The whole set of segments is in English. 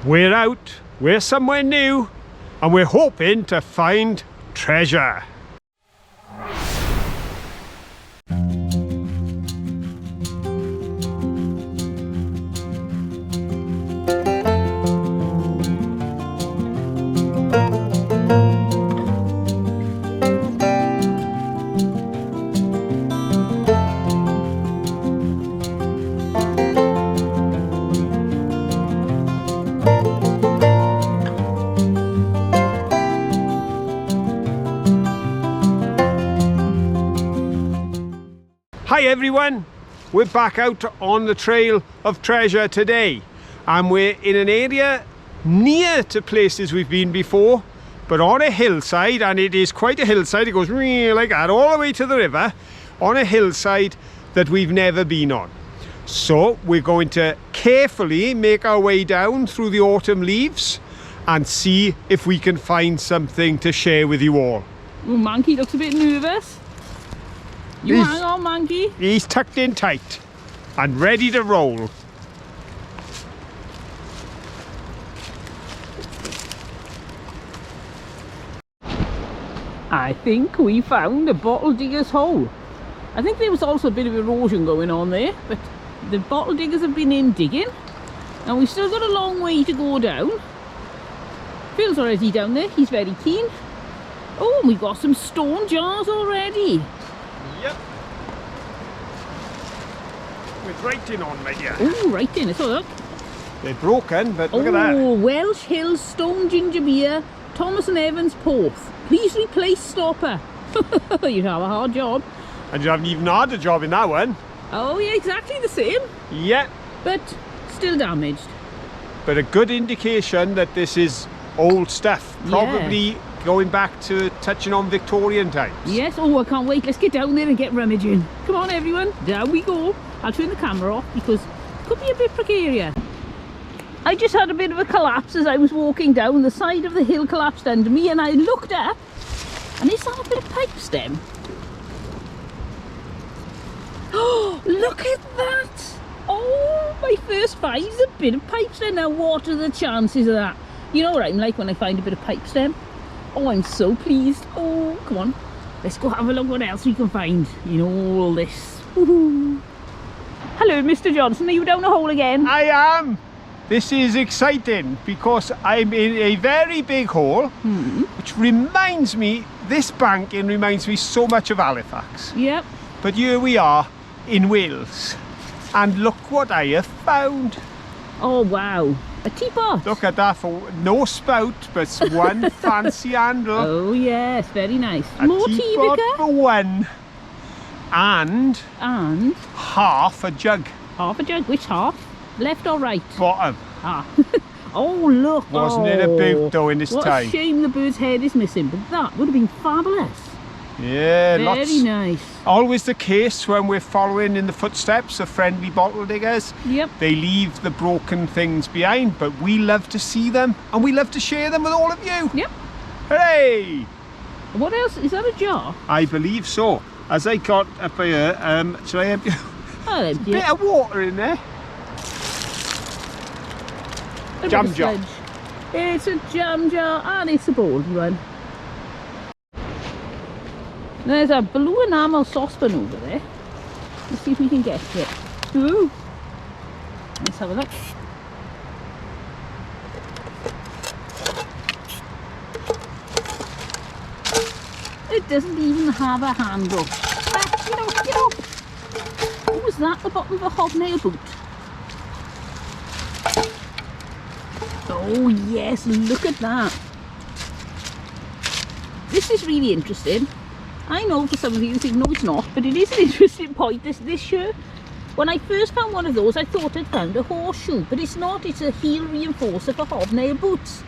We're out, we're somewhere new, and we're hoping to find treasure. Hi everyone, we're back out on the trail of treasure today, and we're in an area near to places we've been before, but on a hillside, and it is quite a hillside. It goes like that all the way to the river, on a hillside that we've never been on. So we're going to carefully make our way down through the autumn leaves and see if we can find something to share with you all. Well, Manky looks a bit nervous. You hang on, Manky. He's tucked in tight and ready to roll. I think we found a bottle digger's hole. I think there was also a bit of erosion going on there, but the bottle diggers have been in digging, and we've still got a long way to go down. Phil's already down there, he's very keen. Oh, we've got some stone jars already. Yep. With writing on, my dear. Oh, writing, let's have a look. They're broken, but look at that. Oh, Welsh Hills Stone Ginger Beer, Thomas and Evans Porth. Please replace stopper. You'd have a hard job. And you haven't even had a job in that one. Oh yeah, exactly the same. Yeah. But still damaged. But a good indication that this is old stuff. Probably going back to touching on Victorian times. Yes, oh I can't wait. Let's get down there and get rummaging. Come on everyone, down we go. I'll turn the camera off because it could be a bit precarious. I just had a bit of a collapse as I was walking down. The side of the hill collapsed under me and I looked up, and is that a bit of pipe stem? Oh, look at that! Oh, my first find is a bit of pipe stem. Now what are the chances of that? You know what I'm like when I find a bit of pipe stem? Oh, I'm so pleased. Oh, come on. Let's go have a look what else we can find in all this. Woohoo. Hello, Mr. Johnson. Are you down a hole again? I am. This is exciting because I'm in a very big hole, which reminds me, this banking reminds me so much of Halifax. Yep. But here we are in Wales, and look what I have found. Oh, wow. A teapot. Look at that, for no spout, but one fancy handle. Oh yes, very nice. A More teapot tea, for one, and half a jug. Half a jug. Which half? Left or right? Bottom. Ah. Oh look. Wasn't it a boot though in this what time? What a shame the bird's head is missing, but that would have been fabulous. Yeah, very nice. Always the case when we're following in the footsteps of friendly bottle diggers. Yep. They leave the broken things behind, but we love to see them and we love to share them with all of you. Yep. Hooray! What else? Is that a jar? I believe so. As I got up here, should I empty? I'll empty it. Bit of water in there. Jam jar. It's a jam jar and it's a bold one. There's a blue enamel saucepan over there. Let's see if we can get it. Ooh. Let's have a look. It doesn't even have a handle. Get up. What was that? The bottom of a hobnail boot. Oh yes, look at that. This is really interesting. I know for some of you think no it's not, but it is an interesting point. This shirt, when I first found one of those I thought I'd found a horseshoe, but it's not. It's a heel reinforcer for hobnail boots.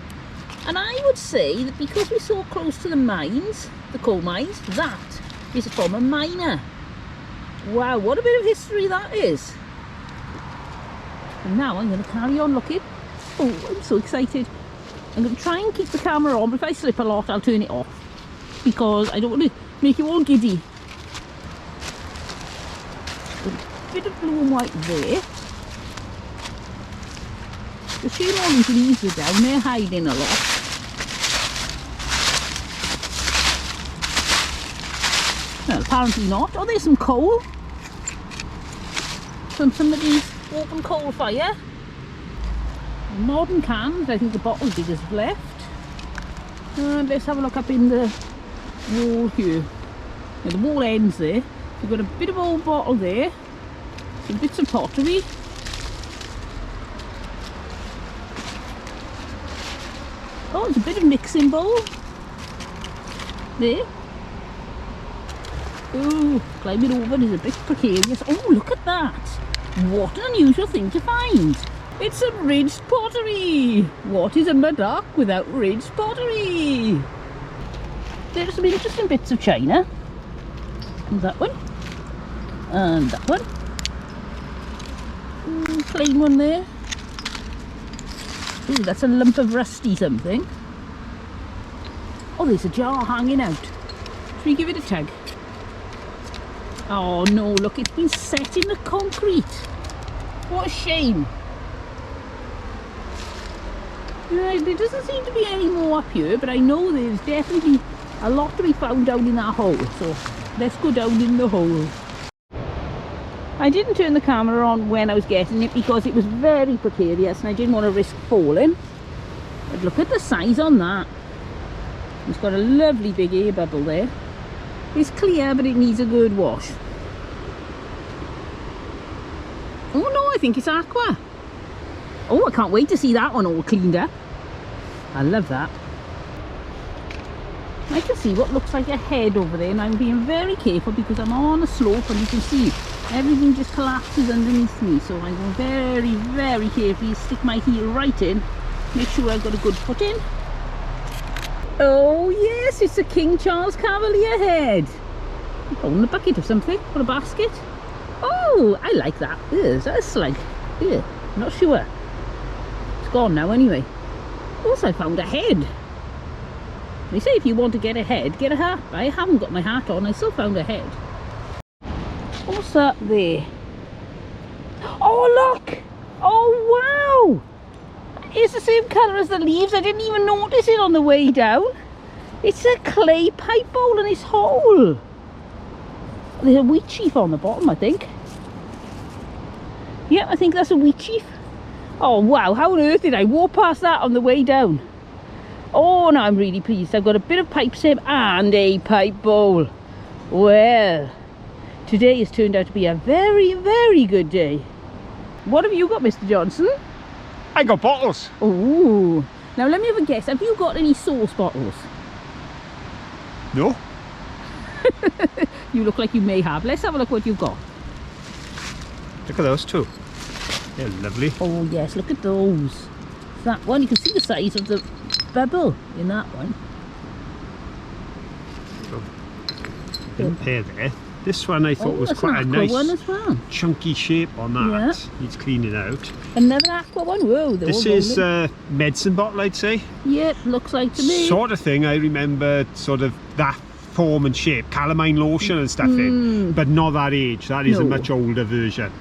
And I would say that because we're so close to the mines, the coal mines, that is from a miner. Wow, what a bit of history that is. And now I'm going to carry on looking. Oh, I'm so excited. I'm going to try and keep the camera on, but if I slip a lot I'll turn it off, because I don't want to make you all giddy. A bit of blue and white there. The shame all these leaves are down there hiding a lot. Well, apparently not. Oh, there's some coal. From somebody's open coal fire. Modern cans, I think the bottle diggers have left. And let's have a look up in the wall here. Now the wall ends there. We've got a bit of old bottle there. Some bits of pottery. Oh, there's a bit of mixing bowl. There. Oh, climbing over is a bit precarious. Oh, look at that. What an unusual thing to find. It's some ridged pottery. What is a Mudlark without ridged pottery? There are some interesting bits of china. And that one. And that one. Plain one there. Ooh, that's a lump of rusty something. Oh, there's a jar hanging out. Should we give it a tug? Oh no, look, it's been set in the concrete. What a shame. There doesn't seem to be any more up here, but I know there's definitely a lot to be found down in that hole. So let's go down in the hole. I didn't turn the camera on when I was getting it because it was very precarious and I didn't want to risk falling. But look at the size on that. It's got a lovely big air bubble there. It's clear, but it needs a good wash. Oh no, I think it's aqua. Oh, I can't wait to see that one all cleaned up. I love that. I can see what looks like a head over there, and I'm being very careful because I'm on a slope and you can see everything just collapses underneath me. So I'm going very, very carefully stick my heel right in, make sure I've got a good foot in. Oh yes, it's a King Charles Cavalier head. Oh, in a bucket or something, or a basket. Oh, I like that. Ew, is that a slug? Ew, not sure. It's gone now anyway. Also, I found a head. They say if you want to get a head, get a hat. I haven't got my hat on, I still found a head. What's that there? Oh look! Oh wow! It's the same colour as the leaves. I didn't even notice it on the way down. It's a clay pipe bowl and it's whole. There's a wheat sheaf on the bottom, I think. Yeah, I think that's a wheat sheaf. Oh wow, how on earth did I walk past that on the way down? Oh no, I'm really pleased. I've got a bit of pipe stem and a pipe bowl. Well, today has turned out to be a very, very good day. What have you got, Mr. Johnson? I got bottles. Oh, now let me have a guess. Have you got any sauce bottles? No. You look like you may have. Let's have a look what you've got. Look at those two. They're lovely. Oh yes, look at those. That one, you can see the size of the bubble in that one. Little pair there. This one I thought was quite a nice one as well. chunky shape on that. Yeah. Needs cleaning out. Another aqua one. Whoa, this is a medicine bottle, I'd say. Yep, looks like to me. Sort of thing I remember, sort of that form and shape, calamine lotion and stuff in, but not that age. That is a much older version.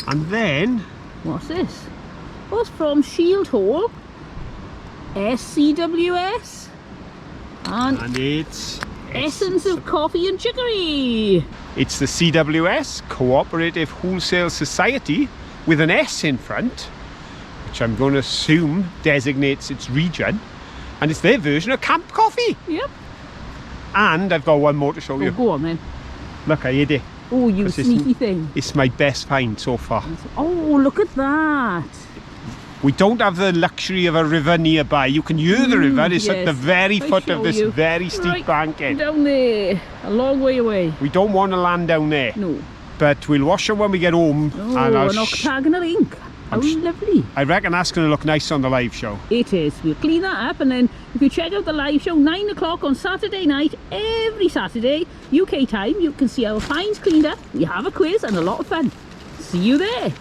And then what's this? Oh, it's from Shield Hall, SCWS, and it's Essence of Coffee and Chicory. It's the CWS, Cooperative Wholesale Society, with an S in front, which I'm going to assume designates its region, and it's their version of camp coffee. Yep. And I've got one more to show you. Go on then. Look, I hid it. Oh, you sneaky thing. It's my best find so far. Oh, look at that. We don't have the luxury of a river nearby. You can hear the river. It's at the very foot of this very steep bank end. Down there, a long way away. We don't want to land down there. No. But we'll wash them when we get home. Oh, an octagonal ink. How lovely. I reckon that's going to look nice on the live show. It is. We'll clean that up, and then if you check out the live show 9 o'clock on Saturday night, every Saturday UK time, you can see our finds cleaned up. We have a quiz and a lot of fun. See you there.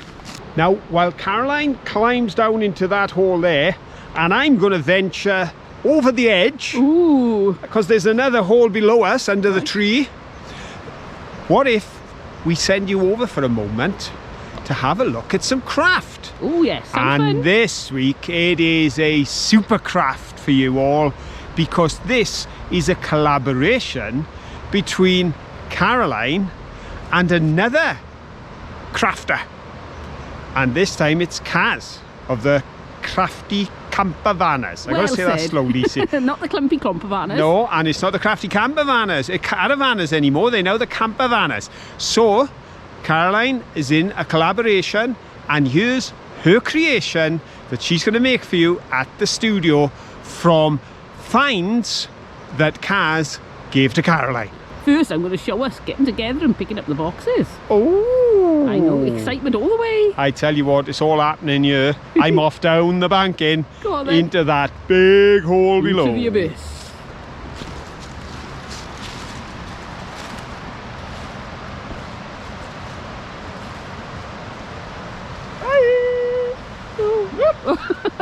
Now, while Caroline climbs down into that hole there, and I'm going to venture over the edge, because there's another hole below us under the tree. What if we send you over for a moment to have a look at some craft. Oh yes, sounds And fun. this week it is a super craft for you all, because this is a collaboration between Caroline and another crafter. And this time it's Kaz of the Crafty Camper Vanners. I Well gotta say that said. slowly. See. Not the clumpy clumpervaners. No, and it's not the Crafty Camper Vanners, caravanners anymore. They're now the Camper Vanners. So Caroline is in a collaboration, and here's her creation that she's going to make for you at the studio from finds that Kaz gave to Caroline. First, I'm going to show us getting together and picking up the boxes. Oh! I know, excitement all the way. I tell you what, it's all happening here. I'm off down the banking Go on then. into that big hole below. Into the abyss.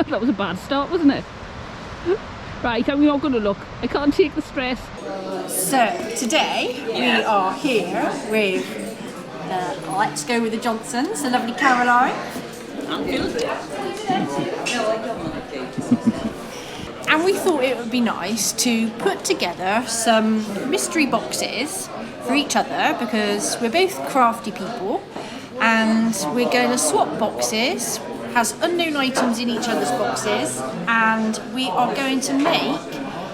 That was a bad start, wasn't it? Right, I'm not going to look. I can't take the stress. So today we are here with Let's Go with the Johnsons, the lovely Caroline. And we thought it would be nice to put together some mystery boxes for each other, because we're both crafty people and we're going to swap boxes, has unknown items in each other's boxes, and we are going to make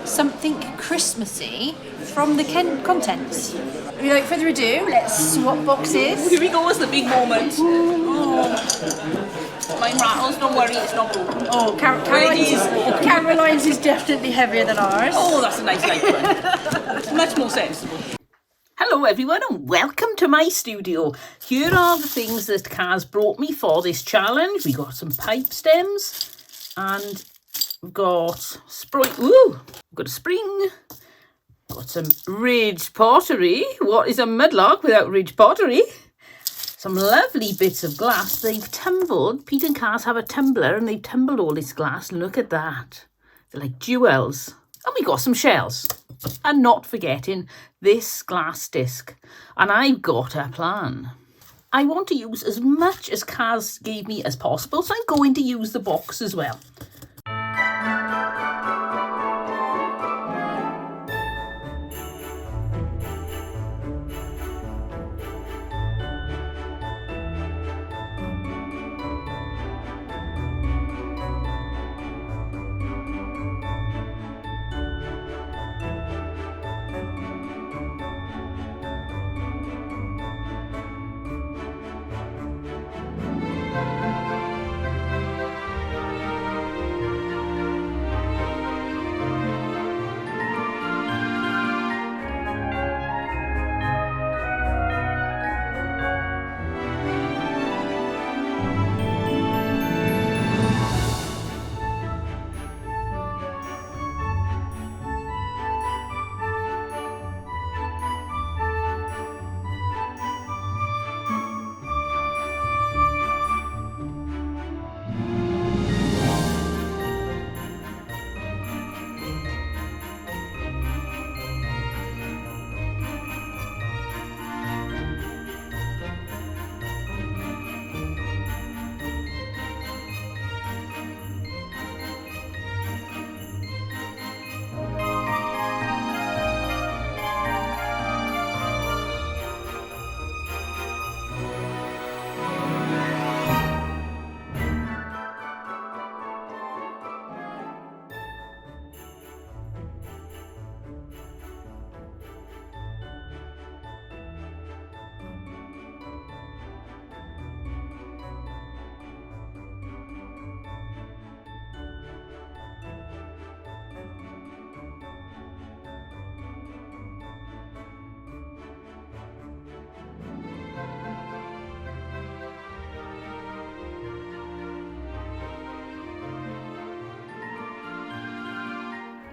something Christmassy from the contents. Without further ado, let's swap boxes. Here we go, it's the big moment. Oh. Mine rattles, don't worry, it's not broken. Oh, Caroline's is definitely heavier than ours. Oh, that's a nice light one. It's much more sensible. Hello everyone and welcome to my studio. Here are the things that Kaz brought me for this challenge. We got some pipe stems and we've got we've got a spring. Got some ridge pottery. What is a mudlark without ridge pottery? Some lovely bits of glass. They've tumbled. Pete and Kaz have a tumbler and they've tumbled all this glass. Look at that. They're like jewels. And we got some shells. And not forgetting this glass disc. And I've got a plan. I want to use as much as Kaz gave me as possible, so I'm going to use the box as well.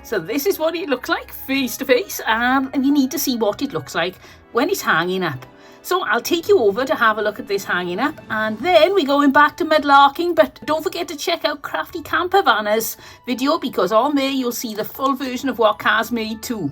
So this is what it looks like face to face, and you need to see what it looks like when it's hanging up. So I'll take you over to have a look at this hanging up, and then we're going back to mudlarking. But don't forget to check out Crafty Camper Vanner's video, because on there you'll see the full version of what Kaz made too.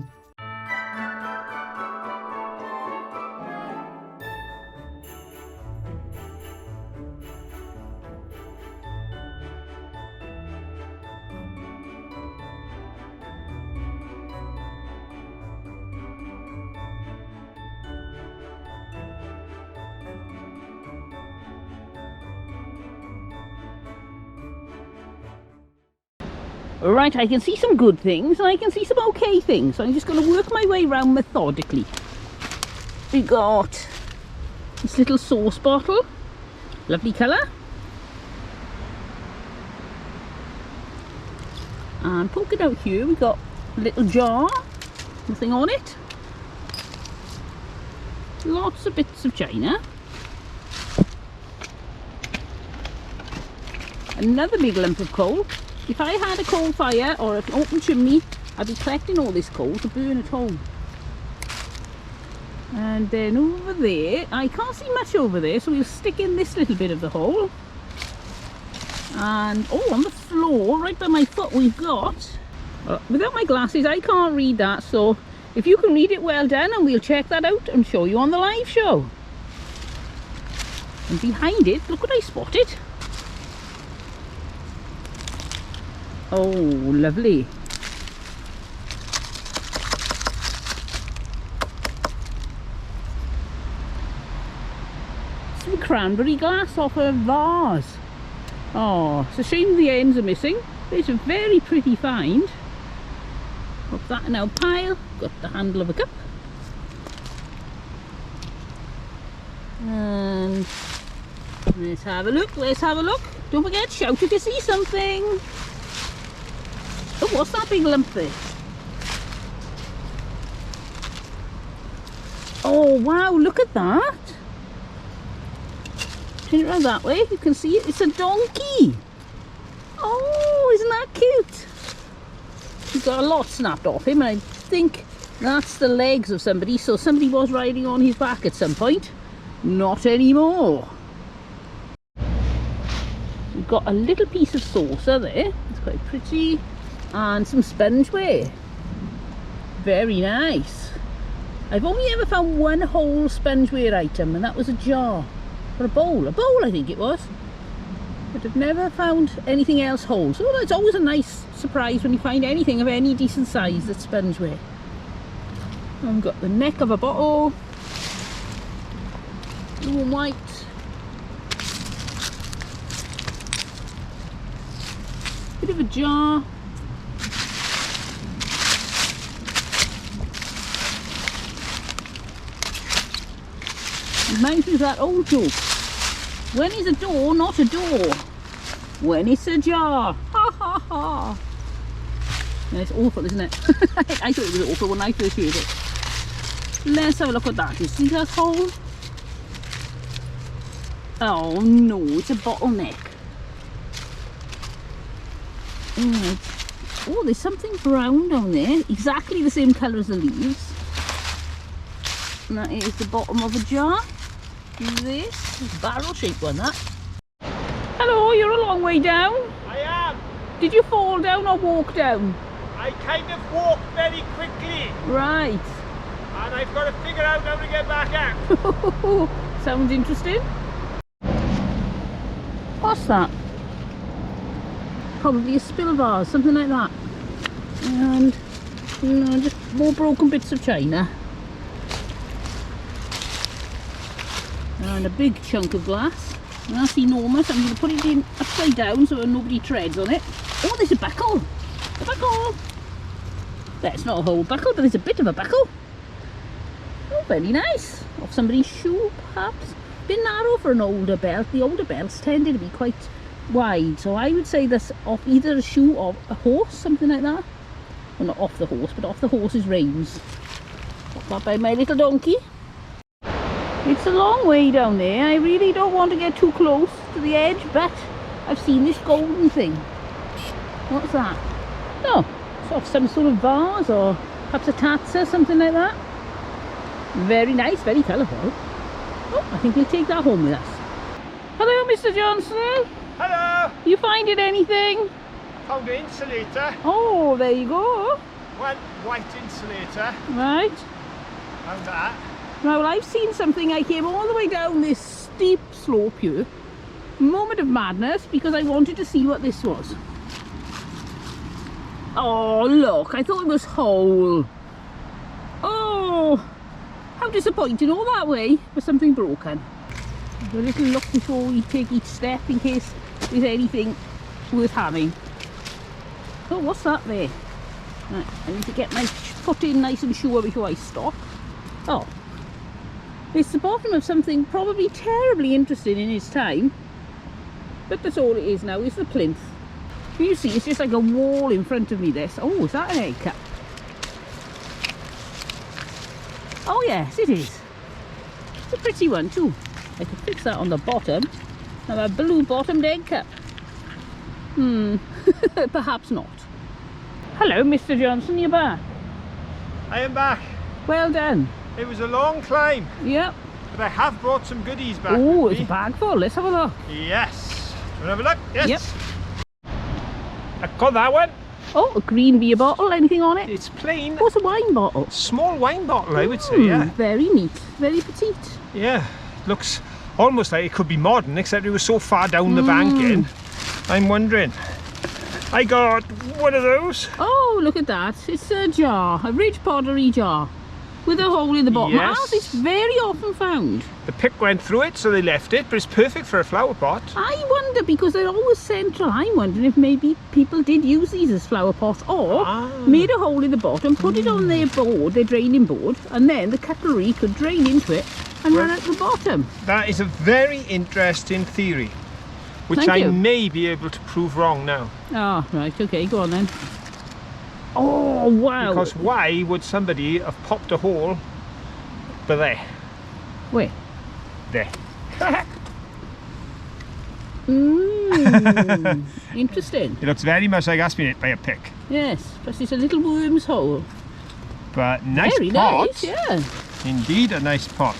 Right, I can see some good things and I can see some okay things. So I'm just going to work my way around methodically. We got this little sauce bottle. Lovely colour. And poking out here we got a little jar. Nothing on it. Lots of bits of china. Another big lump of coal. If I had a coal fire or an open chimney, I'd be collecting all this coal to burn at home. And then over there, I can't see much over there, so we'll stick in this little bit of the hole. And oh, on the floor, right by my foot, we've got, without my glasses, I can't read that, so if you can read it, well done, and we'll check that out and show you on the live show. And behind it, look what I spotted. Oh, lovely. Some cranberry glass off a vase. Oh, it's a shame the ends are missing. It's a very pretty find. Put that in our pile. Got the handle of a cup. And let's have a look, let's have a look. Don't forget, shout if you see something. Oh, what's that big lump there? Oh wow, look at that. Turn it around that way, you can see it, it's a donkey. Oh, isn't that cute? He's got a lot snapped off him, and I think that's the legs of somebody, so somebody was riding on his back at some point. Not anymore. We've got a little piece of saucer there, it's quite pretty. And some spongeware. Very nice. I've only ever found one whole spongeware item, and that was a jar. Or a bowl I think it was. But I've never found anything else whole. So it's always a nice surprise when you find anything of any decent size that's spongeware. I've got the neck of a bottle. Blue and white. Bit of a jar. Reminds me of that old joke. When is a door not a door? When it's a jar. Ha ha ha. No, it's awful, isn't it? I thought it was awful when I first heard it. Let's have a look at that. You see that hole? Oh no, it's a bottleneck. Oh, there's something brown down there. Exactly the same colour as the leaves. And that is the bottom of a jar. This is a barrel-shaped one, that. Hello, you're a long way down. I am. Did you fall down or walk down? I kind of walked very quickly. Right. And I've got to figure out how to get back out. Sounds interesting. What's that? Probably a spill vase, something like that. And just more broken bits of china. And a big chunk of glass. And that's enormous. I'm going to put it in upside down so nobody treads on it. Oh, there's a buckle. A buckle. That's not a whole buckle, but there's a bit of a buckle. Oh, very nice. Off somebody's shoe, perhaps. Bit narrow for an older belt. The older belts tended to be quite wide, so I would say that's off either a shoe or a horse, something like that. Well, not off the horse, but off the horse's reins. Got that by my little donkey. It's a long way down there. I really don't want to get too close to the edge, but I've seen this golden thing. What's that? Oh, it's off some sort of vase or perhaps a taza, something like that. Very nice, very colourful. Oh, I think we'll take that home with us. Hello, Mr. Johnson. Hello. You finding anything? Found an insulator. Oh, there you go. One white insulator. Right. Found that. Now, well, I've seen something. I came all the way down this steep slope here. Moment of madness, because I wanted to see what this was. Oh, look, I thought it was whole. Oh, how disappointing all that way for something broken. A little look before we take each step in case there's anything worth having. Oh, what's that there? Right, I need to get my foot in nice and sure before I stop. Oh, it's the bottom of something probably terribly interesting in its time. But that's all it is now, is the plinth. You see, it's just like a wall in front of me, this. Oh, is that an egg cup? Oh yes, it is. It's a pretty one too. I could fix that on the bottom. Have a blue bottomed egg cup. Perhaps not. Hello, Mr. Johnson, you're back. I am back. Well done. It was a long climb, Yep. but I have brought some goodies back Oh, with it's a me. bag full. Let's have a look. Yes. Want to have a look? Yes. Yep. I got that one. Oh, a green beer bottle. Anything on it? It's plain. Oh, it's a wine bottle. Small wine bottle, I would say, yeah. Very neat. Very petite. Yeah, looks almost like it could be modern, except it was so far down the bank in. I'm wondering. I got one of those. Oh, look at that. It's a jar. A rich pottery jar. With a hole in the bottom. Yes. As it's very often found. The pick went through it, so they left it, but it's perfect for a flower pot. I wonder, because they're always central, I'm wondering if maybe people did use these as flower pots, or made a hole in the bottom, put it on their board, their draining board, and then the cutlery could drain into it and run out the bottom. That is a very interesting theory, which Thank I you. may be able to prove wrong now. Ah, right, okay, go on then. Oh, wow. Because why would somebody have popped a hole but there? Wait. There. Interesting. It looks very much like that's been hit by a pick. Yes, plus it's a little worm's hole. But nice Very pot. nice, yeah. Indeed, a nice pot.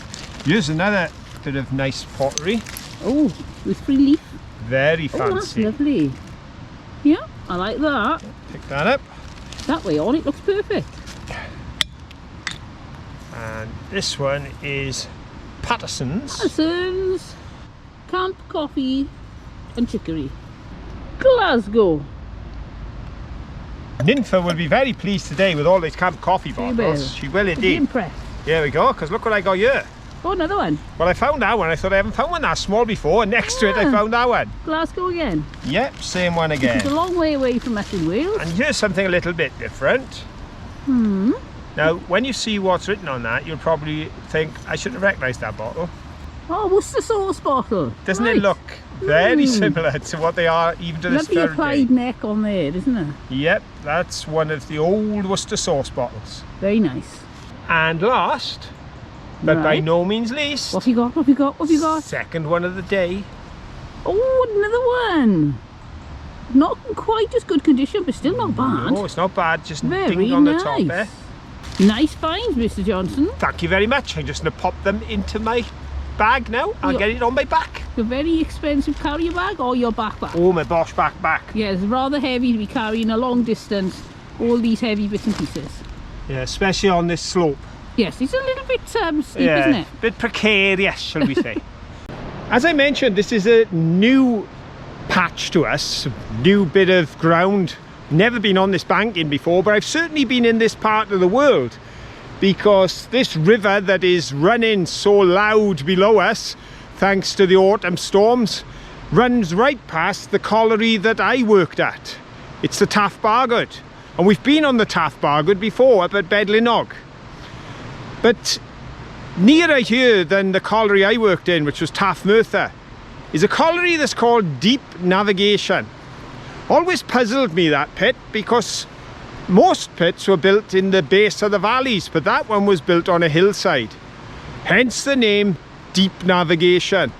Here's another bit of nice pottery. Oh, with free leaf. Very Oh, that's fancy. lovely. Yeah, I like that. Pick that up. That way on, it looks perfect. And this one is Patterson's. Parsons, Camp Coffee and Chicory. Glasgow. Nympha will be very pleased today with all these Camp Coffee will. bottles. She will Be indeed. impressed. Here we go, because look what I got here. Oh, another one. Well, I found that one. I thought I haven't found one that small before. And next to it, I Yeah. found that one. Glasgow again. Yep, same one It's again. a long way away from us in Wales. And here's something a little bit different. Now, when you see what's written on that, you'll probably think, I should have recognised that bottle. Oh, Worcester sauce bottle. Doesn't Right. it look very similar to what they are even to this Lovely very applied day? neck on there, isn't it? Yep, that's one of the old Worcester sauce bottles. Very nice. And last, but by Right. no means least, What have you got? What have you got? What have you got? second one of the day. Oh, another one. Not in quite as good condition, but still not bad. Oh, it's not bad, just Very dinged on the nice. top there. Nice finds, Mr. Johnson. Thank you very much. I'm just going to pop them into my bag now. I'll Yeah. get it on my back. A very expensive carrier bag or your backpack? Oh, my Bosch backpack. Yeah, it's rather heavy to be carrying a long distance, all these heavy bits and pieces. Yeah, especially on this slope. Yes, it's a little bit steep, isn't it? Bit precarious, shall we say. As I mentioned, this is a new patch to us, a new bit of ground. Never been on this banking before, but I've certainly been in this part of the world, because this river that is running so loud below us, thanks to the autumn storms, runs right past the colliery that I worked at. It's the Taff Bargoed, and we've been on the Taff Bargoed before up at Bedlinog. But nearer here than the colliery I worked in, which was Taff Merthyr, is a colliery that's called Deep Navigation. Always puzzled me, that pit, because most pits were built in the base of the valleys, but that one was built on a hillside. Hence the name Deep Navigation,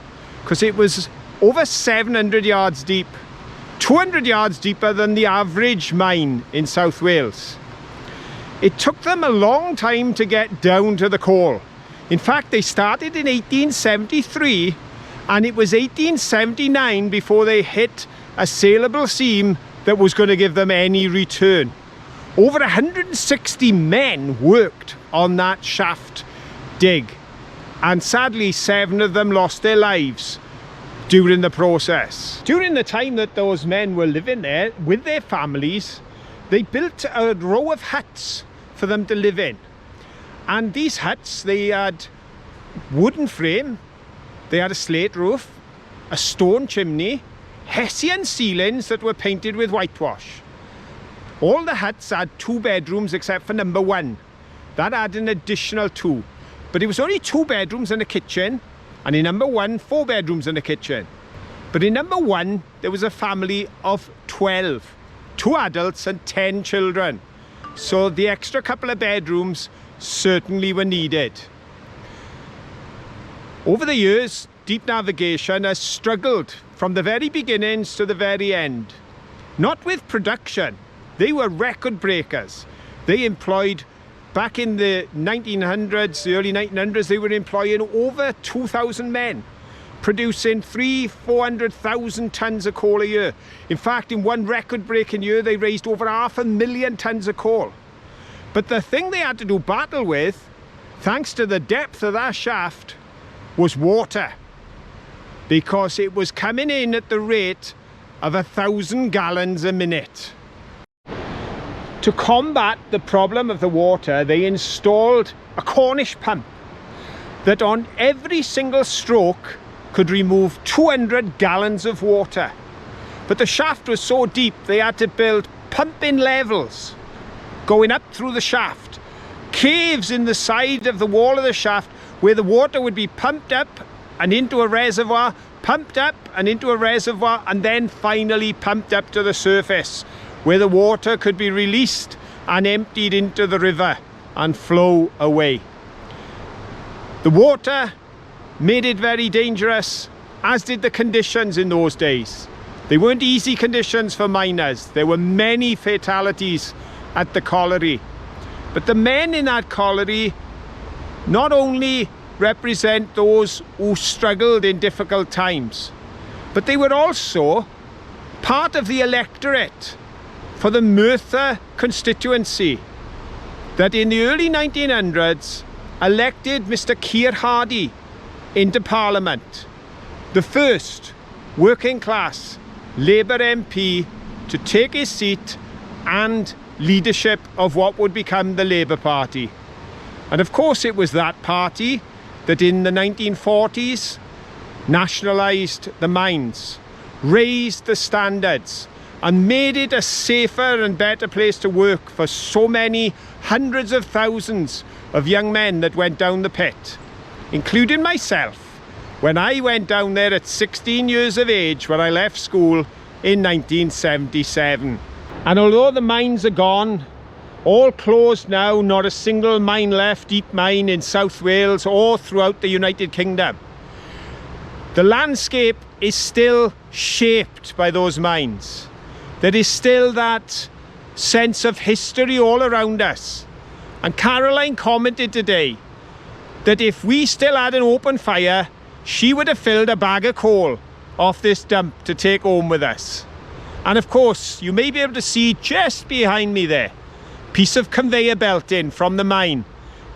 because it was over 700 yards deep, 200 yards deeper than the average mine in South Wales. It took them a long time to get down to the coal. In fact, they started in 1873, and it was 1879 before they hit a saleable seam that was going to give them any return. Over 160 men worked on that shaft dig, and sadly 7 of them lost their lives during the process. During the time that those men were living there with their families, they built a row of huts for them to live in. And these huts, they had wooden frame, they had a slate roof, a stone chimney, Hessian ceilings that were painted with whitewash. All the huts had 2 bedrooms except for number 1. That had an additional 2. But it was only 2 bedrooms and a kitchen, and in number 1, 4 bedrooms and a kitchen. But in number 1, there was a family of 12, 2 adults and 10 children. So the extra couple of bedrooms certainly were needed. Over the years, Deep Navigation has struggled from the very beginnings to the very end. Not with production. They were record breakers. They employed, back in the 1900s, the early 1900s, they were employing over 2,000 men, producing 400,000 tonnes of coal a year. In fact, in one record-breaking year, they raised over 500,000 tonnes of coal. But the thing they had to do battle with, thanks to the depth of that shaft, was water, because it was coming in at the rate of 1,000 gallons a minute. To combat the problem of the water, they installed a Cornish pump that on every single stroke could remove 200 gallons of water. But the shaft was so deep they had to build pumping levels going up through the shaft, caves in the side of the wall of the shaft where the water would be pumped up and into a reservoir, pumped up and into a reservoir, and then finally pumped up to the surface, where the water could be released and emptied into the river and flow away. The water made it very dangerous, as did the conditions in those days. They weren't easy conditions for miners. There were many fatalities at the colliery. But the men in that colliery not only represent those who struggled in difficult times, but they were also part of the electorate for the Merthyr constituency that in the early 1900s elected Mr. Keir Hardie into Parliament, the first working class Labour MP to take his seat and leadership of what would become the Labour Party. And of course it was that party that in the 1940s nationalised the mines, raised the standards, and made it a safer and better place to work for so many hundreds of thousands of young men that went down the pit, including myself, when I went down there at 16 years of age when I left school in 1977. And although the mines are gone, all closed now, not a single mine left, deep mine in South Wales or throughout the United Kingdom, the landscape is still shaped by those mines. There is still that sense of history all around us. And Caroline commented today that if we still had an open fire, she would have filled a bag of coal off this dump to take home with us. And of course, you may be able to see just behind me there, piece of conveyor belting from the mine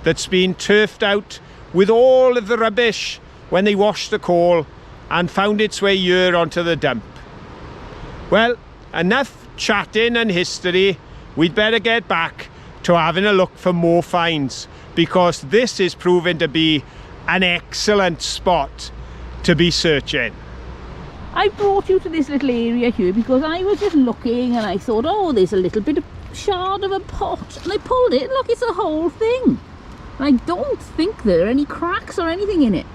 that's been turfed out with all of the rubbish when they washed the coal and found its way here onto the dump. Well, enough chatting and history. We'd better get back to having a look for more finds, because this is proving to be an excellent spot to be searching. I brought you to this little area here because I was just looking and I thought, oh, there's a little bit of shard of a pot, and I pulled it. Look, it's a whole thing. And I don't think there are any cracks or anything in it.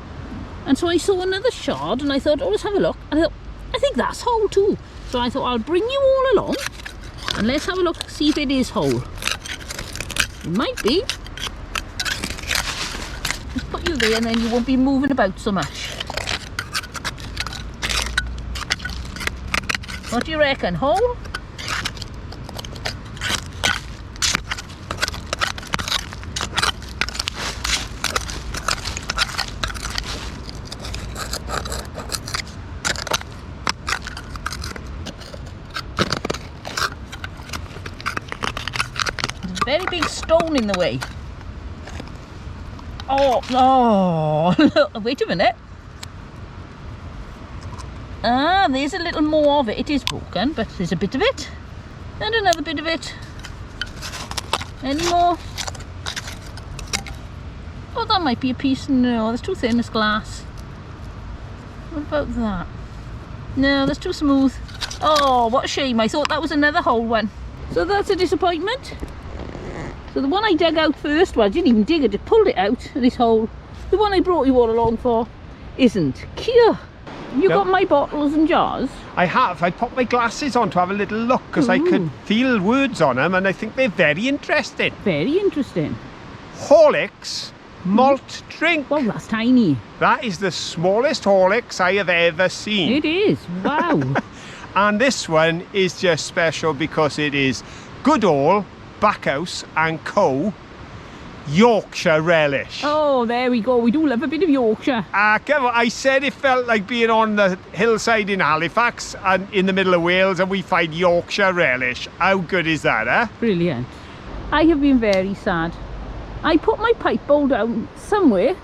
And so I saw another shard and I thought, oh, let's have a look. And I thought, I think that's whole too. So I thought I'll bring you all along and let's have a look, see if it is whole. It might be. Just put you there and then you won't be moving about so much. What do you reckon, whole? Very big stone in the way. Oh, no. Wait a minute. Ah, there's a little more of it. It is broken, but there's a bit of it. And another bit of it. Any more? Oh, that might be a piece. No, that's too thin, it's glass. What about that? No, that's too smooth. Oh, what a shame. I thought that was another whole one. So that's a disappointment. So the one I dug out first, well, I didn't even dig it, just pulled it out of this hole. The one I brought you all along for isn't. Cure. You got my bottles and jars? I have. I popped my glasses on to have a little look because I could feel words on them and I think they're very interesting. Very interesting. Horlicks malt drink. Well, that's tiny. That is the smallest Horlicks I have ever seen. It is. Wow. And this one is just special because it is good old Backhouse and Co. Yorkshire relish. Oh, there we go. We do love a bit of Yorkshire. Come on. I said it felt like being on the hillside in Halifax and in the middle of Wales and we find Yorkshire relish. How good is that, eh? Brilliant. I have been very sad. I put my pipe bowl down somewhere.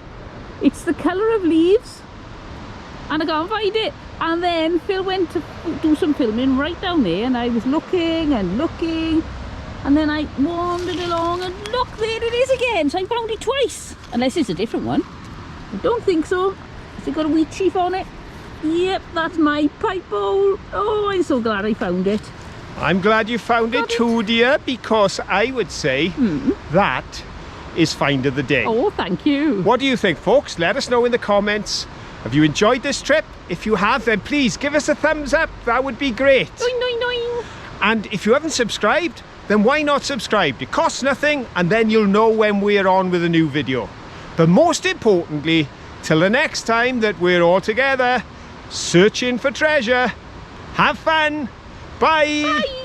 It's the colour of leaves and I can't find it. And then Phil went to do some filming right down there and I was looking and looking. And then I wandered along and look, there it is again. So I found it twice. Unless it's a different one. I don't think so. Has it got a wheat sheaf on it? Yep, that's my pipe bowl. Oh, I'm so glad I found it. I'm glad you found it too, dear, because I would say that is find of the day. Oh, thank you. What do you think, folks? Let us know in the comments. Have you enjoyed this trip? If you have, then please give us a thumbs up. That would be great. Doing, doing, doing. And if you haven't subscribed, then why not subscribe? It costs nothing and then you'll know when we're on with a new video. But most importantly, till the next time that we're all together searching for treasure, have fun. Bye. Bye.